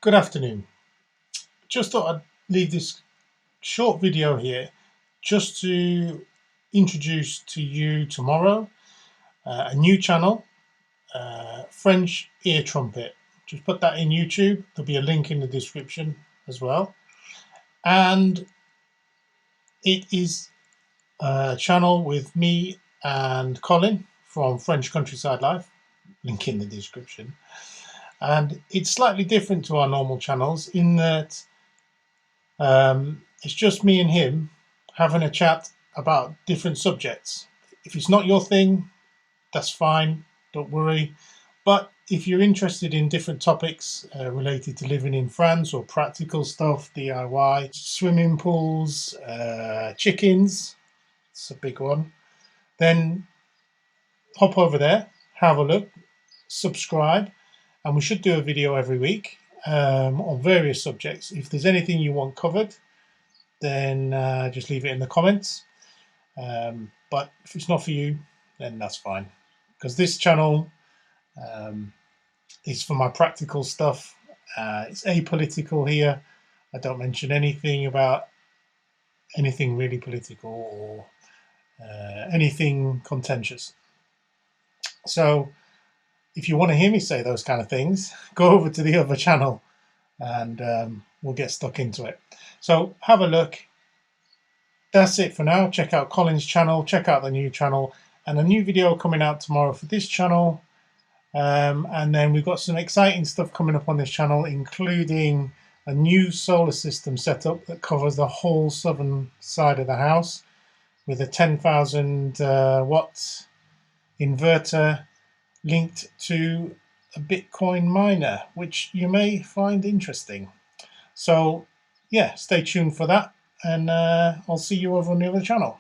Good afternoon. Just thought I'd leave this short video here just to introduce to you tomorrow a new channel, French Ear Trumpet. Just put that in YouTube. There'll be a link in the description as well. And it is a channel with me and Colin from French Countryside Life, link in the description. And it's slightly different to our normal channels in that it's just me and him having a chat about different subjects. If it's not your thing, that's fine, don't worry. But if you're interested in different topics related to living in France or practical stuff, DIY, swimming pools, chickens, it's a big one, then hop over there, have a look, subscribe, and we should do a video every week on various subjects. If there's anything you want covered, then just leave it in the comments. But if it's not for you, then that's fine. Because this channel is for my practical stuff. It's apolitical here. I don't mention anything about anything really political or anything contentious. So if you want to hear me say those kind of things, go over to the other channel and we'll get stuck into it. So have a look. That's it for now. Check out Colin's channel, check out the new channel, and a new video coming out tomorrow for this channel. And then we've got some exciting stuff coming up on this channel, including a new solar system setup that covers the whole southern side of the house with a 10,000 watt inverter linked to a Bitcoin miner, which you may find interesting. So yeah, stay tuned for that, and I'll see you over on the other channel.